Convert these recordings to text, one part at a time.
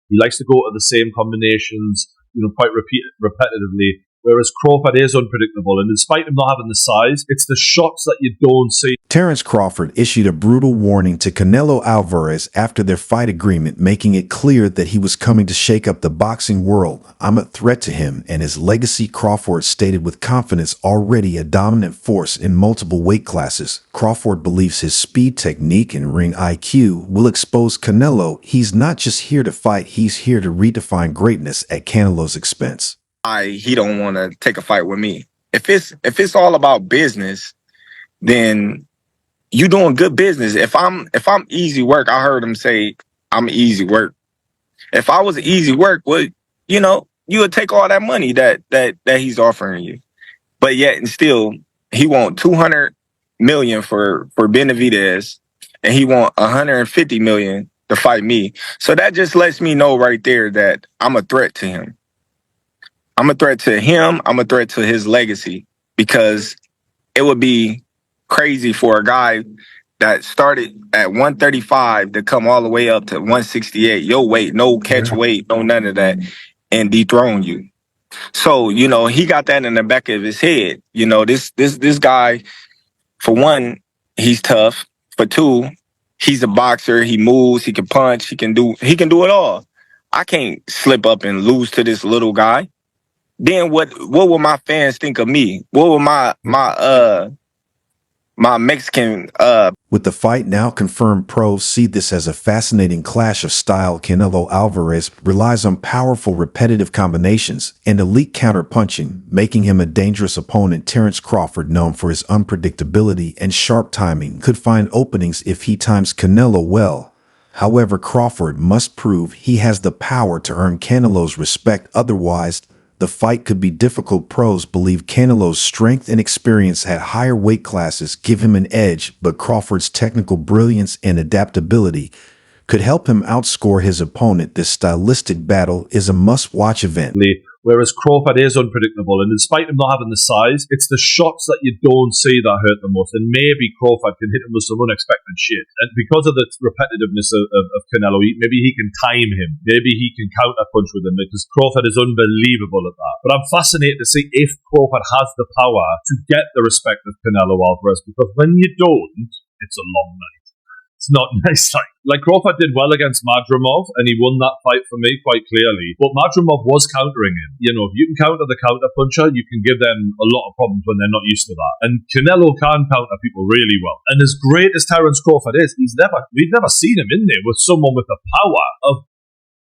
He likes to go to the same combinations, quite repetitively. Whereas Crawford is unpredictable, and despite him not having the size, it's the shots that you don't see. Terence Crawford issued a brutal warning to Canelo Alvarez after their fight agreement, making it clear that he was coming to shake up the boxing world. "I'm a threat to him and his legacy," Crawford stated with confidence, already a dominant force in multiple weight classes. Crawford believes his speed, technique, and ring IQ will expose Canelo. He's not just here to fight, he's here to redefine greatness at Canelo's expense. He don't want to take a fight with me. If it's all about business, then you doing good business. If I'm easy work, I heard him say I'm easy work. If I was easy work, well, you would take all that money that he's offering you. But yet and still, he want 200 million for Benavidez, and he want 150 million to fight me. So that just lets me know right there that I'm a threat to him. I'm a threat to him. I'm a threat to his legacy, because it would be crazy for a guy that started at 135 to come all the way up to 168, your weight, no catch weight, no none of that, and dethrone you. So, he got that in the back of his head. This guy, for one, he's tough. For two, he's a boxer. He moves, he can punch, he can do it all. I can't slip up and lose to this little guy. Then what will my fans think of me? What will my Mexican With the fight now confirmed, pros see this as a fascinating clash of style. Canelo Alvarez relies on powerful, repetitive combinations and elite counter-punching, making him a dangerous opponent. Terence Crawford, known for his unpredictability and sharp timing, could find openings if he times Canelo well. However, Crawford must prove he has the power to earn Canelo's respect. Otherwise, the fight could be difficult. Pros believe Canelo's strength and experience at higher weight classes give him an edge, but Crawford's technical brilliance and adaptability could help him outscore his opponent. This stylistic battle is a must-watch event. Whereas Crawford is unpredictable, and despite him not having the size, it's the shots that you don't see that hurt the most. And maybe Crawford can hit him with some unexpected shit. And because of the repetitiveness of Canelo, maybe he can time him. Maybe he can counter-punch with him, because Crawford is unbelievable at that. But I'm fascinated to see if Crawford has the power to get the respect of Canelo Alvarez, because when you don't, it's a long night. It's not nice. Like Crawford did well against Madrimov, and he won that fight for me quite clearly. But Madrimov was countering him. If you can counter the counter puncher, you can give them a lot of problems when they're not used to that. And Canelo can counter people really well. And as great as Terence Crawford is, we've never seen him in there with someone with the power of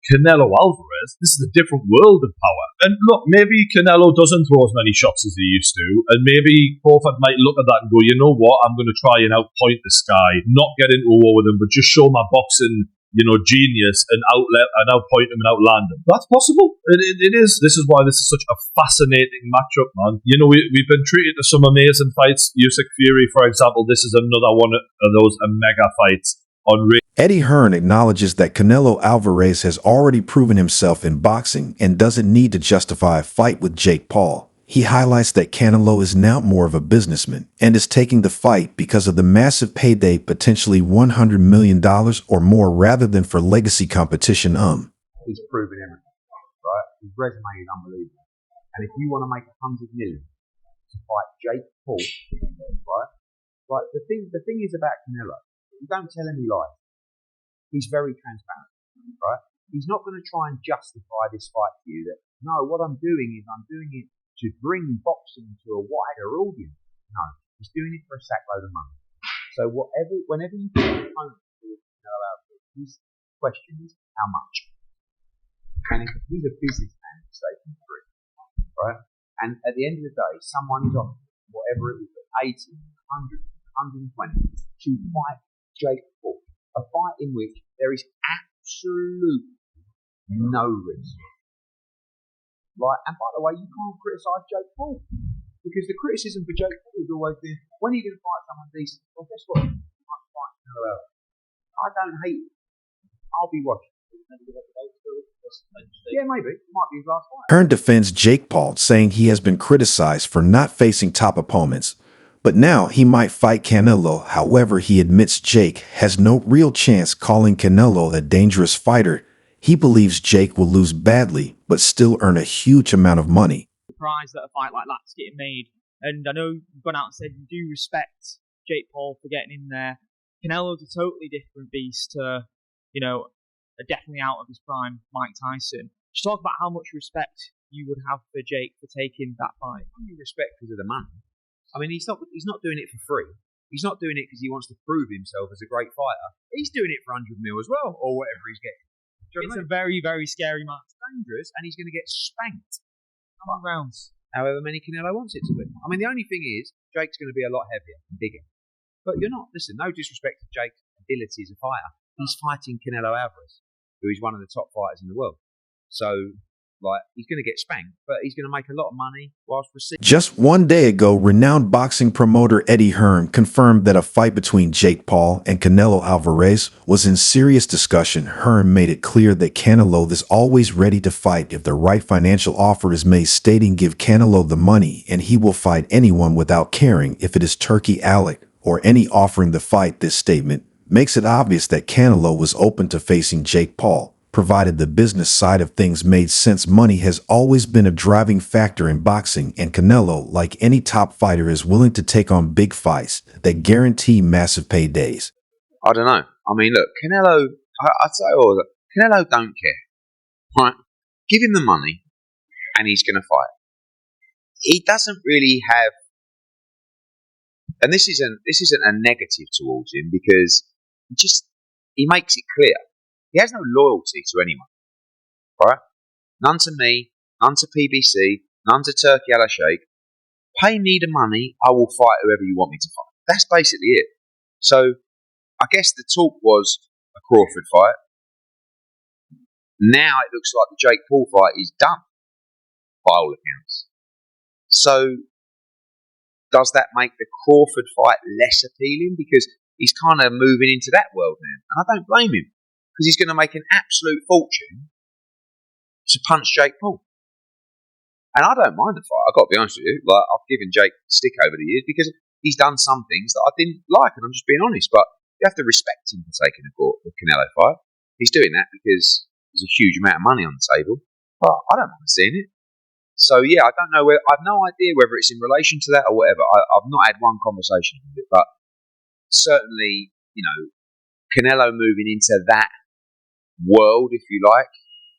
Canelo Alvarez. This is a different world of power. And look, maybe Canelo doesn't throw as many shots as he used to, and maybe Crawford might look at that and go, you know what, I'm going to try and outpoint this guy, not get into a war with him, but just show my boxing, genius and outpoint him and outland him. That's possible. It is. This is why this is such a fascinating matchup, man. We've been treated to some amazing fights. Usyk Fury, for example, this is another one of those mega fights. Eddie Hearn acknowledges that Canelo Alvarez has already proven himself in boxing and doesn't need to justify a fight with Jake Paul. He highlights that Canelo is now more of a businessman and is taking the fight because of the massive payday, potentially $100 million or more, rather than for legacy competition. He's proven everything, right? His resume is unbelievable. And if you want to make 100 million to fight Jake Paul, right? Like the thing is about Canelo, you don't tell any lies. He's very transparent, right? He's not going to try and justify this fight to you that, no, what I'm doing it to bring boxing to a wider audience. No, he's doing it for a sackload of money. So whenever you put an opponent to his question is, how much? And if he's a businessman, he's taking free, right? And at the end of the day, someone is offering whatever it was, 80, 100, 120, to fight Jake Paul, a fight in which there is absolutely no risk. Right, and by the way, you can't criticise Jake Paul, because the criticism for Jake Paul has always been, when are you going to fight someone decent? Well, guess what? I don't hate it. I'll be watching. Yeah, maybe. It might be his last fight. Hearn defends Jake Paul, saying he has been criticized for not facing top opponents. But now he might fight Canelo. However, he admits Jake has no real chance, calling Canelo a dangerous fighter. He believes Jake will lose badly, but still earn a huge amount of money. Surprised that a fight like that's getting made. And I know you've gone out and said you do respect Jake Paul for getting in there. Canelo's a totally different beast to, definitely out of his prime Mike Tyson. Just talk about how much respect you would have for Jake for taking that fight. Only respect because of the money. I mean, he's not doing it for free. He's not doing it because he wants to prove himself as a great fighter. He's doing it for 100 mil as well, or whatever he's getting. It's a very, very scary match. It's dangerous, and he's going to get spanked. How many rounds? However many Canelo wants it to be. I mean, the only thing is, Jake's going to be a lot heavier and bigger. But you're not, listen, no disrespect to Jake's ability as a fighter. He's fighting Canelo Alvarez, who is one of the top fighters in the world. So, he's going to get spanked, but he's going to make a lot of money whilst receiving. Just one day ago, renowned boxing promoter Eddie Hearn confirmed that a fight between Jake Paul and Canelo Alvarez was in serious discussion. Hearn made it clear that Canelo is always ready to fight if the right financial offer is made, stating give Canelo the money and he will fight anyone without caring if it is Turkey Alec or any offering the fight. This statement makes it obvious that Canelo was open to facing Jake Paul, provided the business side of things made sense. Money has always been a driving factor in boxing, and Canelo, like any top fighter, is willing to take on big fights that guarantee massive paydays. I don't know. I mean, look, Canelo, I'd say all that. Canelo don't care. Right? Give him the money, and he's going to fight. He doesn't really have, and this isn't a negative towards him, because he makes it clear. He has no loyalty to anyone, right? None to me, none to PBC, none to Turkey Al-Sheikh. Pay me the money, I will fight whoever you want me to fight. That's basically it. So, I guess the talk was a Crawford fight. Now it looks like the Jake Paul fight is done, by all accounts. So, does that make the Crawford fight less appealing? Because he's kind of moving into that world now. And I don't blame him. Because he's going to make an absolute fortune to punch Jake Paul. And I don't mind the fight, I've got to be honest with you. I've given Jake a stick over the years because he's done some things that I didn't like, and I'm just being honest. But you have to respect him for taking the Canelo fight. He's doing that because there's a huge amount of money on the table. But I don't mind seeing it. So yeah, I don't know I've no idea whether it's in relation to that or whatever. I've not had one conversation with it, but certainly, Canelo moving into that world, if you like,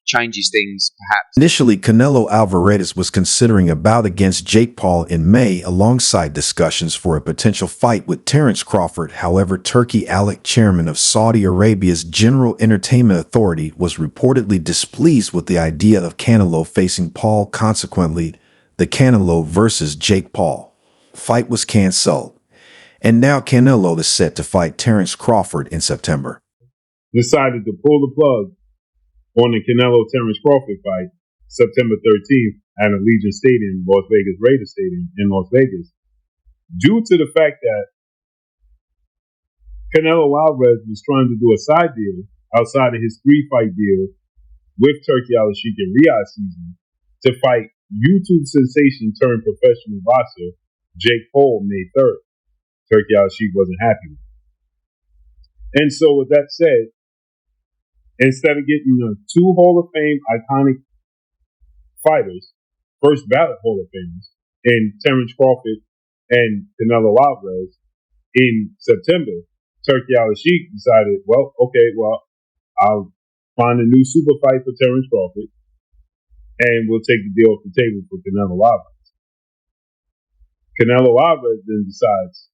changes things perhaps. Initially, Canelo Alvarez was considering a bout against Jake Paul in May alongside discussions for a potential fight with Terence Crawford. However, Turkey Alec, chairman of Saudi Arabia's General Entertainment Authority, was reportedly displeased with the idea of Canelo facing Paul. Consequently, the Canelo versus Jake Paul fight was canceled. And now Canelo is set to fight Terence Crawford in September. Decided to pull the plug on the Canelo-Terence Crawford fight September 13th at Allegiant Stadium, Las Vegas Raiders Stadium in Las Vegas, due to the fact that Canelo Alvarez was trying to do a side deal outside of his 3-fight deal with Turkey Al-Sheikh in Riyadh season to fight YouTube sensation turned professional boxer Jake Paul May 3rd. Turkey Al-Sheikh wasn't happy with it. And so with that said, instead of getting the 2 Hall of Fame iconic fighters, first ballot Hall of Famers, in Terence Crawford and Canelo Alvarez in September, Turkey Al-Sheikh decided, I'll find a new super fight for Terence Crawford and we'll take the deal off the table for Canelo Alvarez. Canelo Alvarez then decides,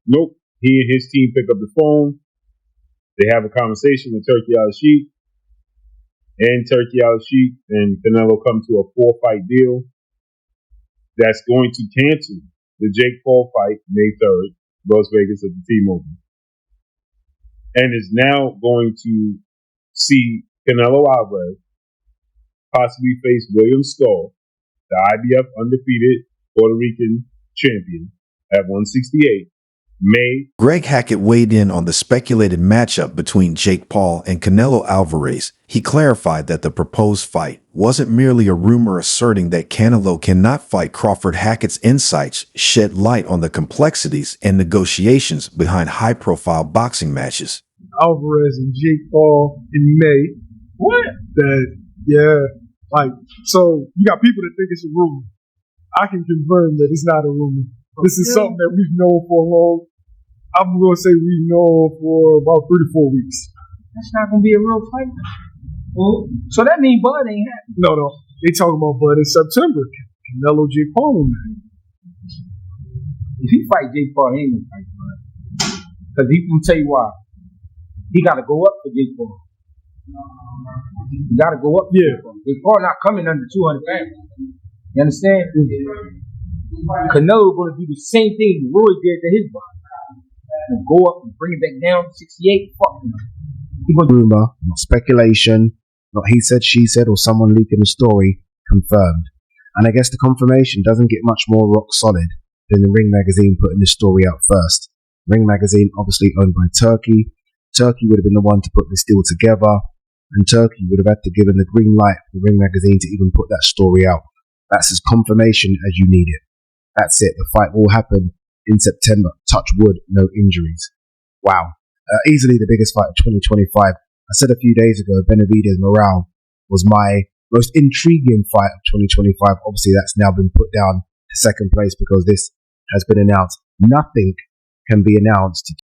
nope, he and his team pick up the phone. They have a conversation with Turkey Al-Sheikh, and Turkey Al-Sheikh and Canelo come to a 4-fight deal that's going to cancel the Jake Paul fight May 3rd, Las Vegas at the T-Mobile, and is now going to see Canelo Alvarez possibly face William Skull, the IBF undefeated Puerto Rican champion, at 168. Greg Hackett weighed in on the speculated matchup between Jake Paul and Canelo Alvarez. He clarified that the proposed fight wasn't merely a rumor asserting that Canelo cannot fight Crawford. Hackett's insights shed light on the complexities and negotiations behind high-profile boxing matches. Alvarez and Jake Paul in May, What? Like, so you got people that think it's a rumor. I can confirm that it's not a rumor. This is something that we've known for a long. I'm going to say we've known for about 3 to 4 weeks. That's not going to be a real fight. Well, so that means Bud ain't happy. No. They talking about Bud in September. Canelo, Jake Paul, man. If he fight Jake Paul, he ain't gonna fight Bud. Because he can tell you why. He got to go up for Jake Paul. He got to go up for Jake Paul. Jake Paul not coming under 200 pounds. You understand? Canelo going to do the same thing Roy did to his body. And go up and bring it back down to 68. Fuck him. Rumor, not speculation, not he said, she said, or someone leaking the story, confirmed. And I guess the confirmation doesn't get much more rock solid than the Ring magazine putting this story out first. Ring magazine, obviously owned by Turkey. Turkey would have been the one to put this deal together, and Turkey would have had to give the green light for Ring magazine to even put that story out. That's as confirmation as you need it. That's it. The fight will happen in September. Touch wood, no injuries. Wow. Easily the biggest fight of 2025. I said a few days ago, Benavidez Morale was my most intriguing fight of 2025. Obviously, that's now been put down to second place because this has been announced. Nothing can be announced